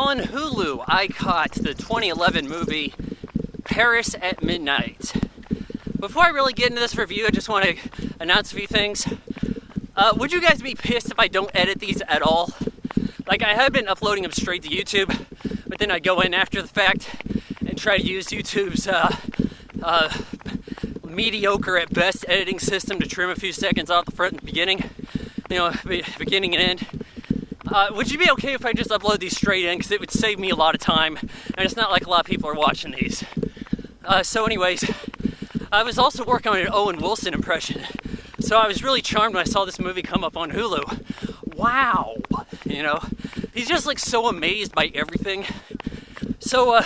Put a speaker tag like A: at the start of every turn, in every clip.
A: On Hulu, I caught the 2011 movie Paris at Midnight. Before I really get into this review, I just want to announce a few things. Would you guys be pissed if I don't edit these at all? Like, I have been uploading them straight to YouTube, but then I go in after the fact and try to use YouTube's mediocre at best editing system to trim a few seconds off the front and beginning. Beginning and end. Would you be okay if I just upload these straight in? Because it would save me a lot of time, and it's not like a lot of people are watching these. So anyways, I was also working on an Owen Wilson impression. So I was really charmed when I saw this movie come up on Hulu. Wow! He's just like so amazed by everything. So,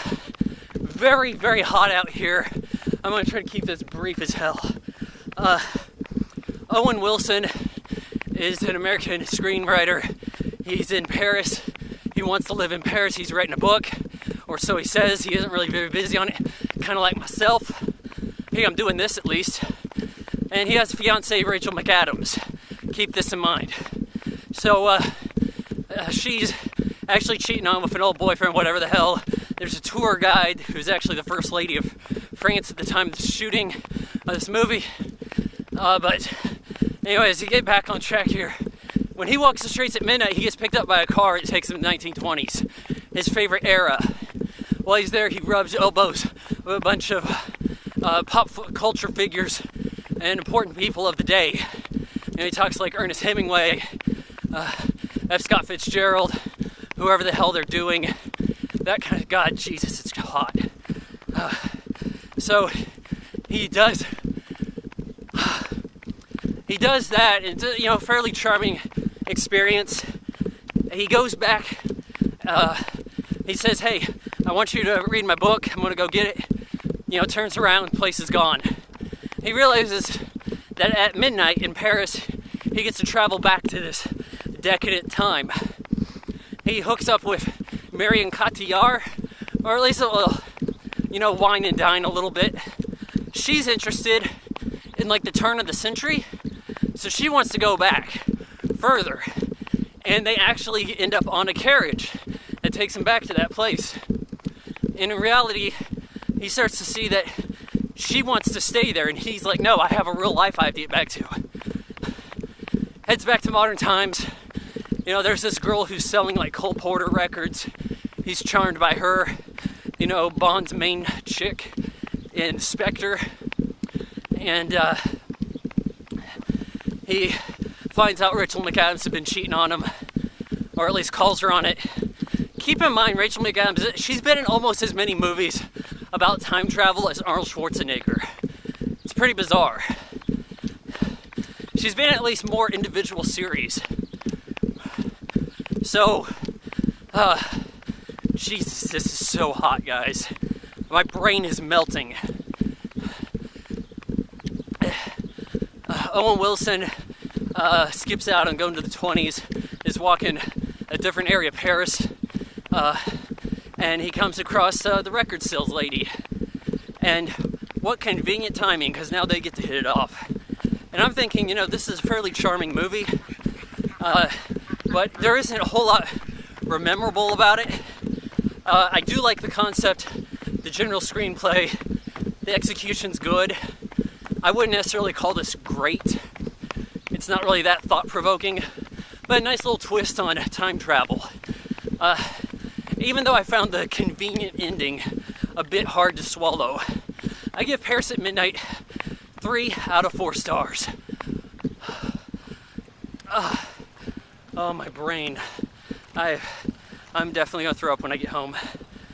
A: very, very hot out here. I'm going to try to keep this brief as hell. Owen Wilson is an American screenwriter. He's in Paris. He wants to live in Paris. He's writing a book, or so he says. He isn't really very busy on it, kind of like myself. Hey, I'm doing this at least. And he has a fiancée, Rachel McAdams. Keep this in mind. So, she's actually cheating on with an old boyfriend, whatever the hell. There's a tour guide who's actually the first lady of France at the time of the shooting of this movie. But anyways, to get back on track here, when he walks the streets at midnight, he gets picked up by a car. It takes him to the 1920s, his favorite era. While he's there, he rubs elbows with a bunch of pop culture figures and important people of the day. He talks like Ernest Hemingway, F. Scott Fitzgerald, whoever the hell they're doing. That kind of, God, Jesus, it's hot. So he does that. It's a fairly charming experience. He goes back. He says, "Hey, I want you to read my book. I'm gonna go get it." Turns around, place is gone. He realizes that at midnight in Paris, he gets to travel back to this decadent time. He hooks up with Marion Cotillard, or at least a little, wine and dine a little bit. She's interested in like the turn of the century, so she wants to go back further. And they actually end up on a carriage that takes him back to that place. And in reality, he starts to see that she wants to stay there, and he's like, no, I have a real life I have to get back to. Heads back to modern times. There's this girl who's selling like Cole Porter records. He's charmed by her. Bond's main chick in Spectre. And he finds out Rachel McAdams has been cheating on him, or at least calls her on it. Keep in mind, Rachel McAdams, she's been in almost as many movies about time travel as Arnold Schwarzenegger. It's pretty bizarre. She's been in at least more individual series. So, Jesus, this is so hot, guys. My brain is melting. Owen Wilson skips out and going to the 20s, is walking a different area of Paris, and he comes across the record sales lady. And what convenient timing, because now they get to hit it off. And I'm thinking, this is a fairly charming movie, but there isn't a whole lot memorable about it. I do like the concept, the general screenplay, the execution's good. I wouldn't necessarily call this great. It's not really that thought-provoking, but a nice little twist on time travel. Even though I found the convenient ending a bit hard to swallow, I give Paris at Midnight 3 out of 4 stars. Oh, my brain. I'm definitely gonna throw up when I get home.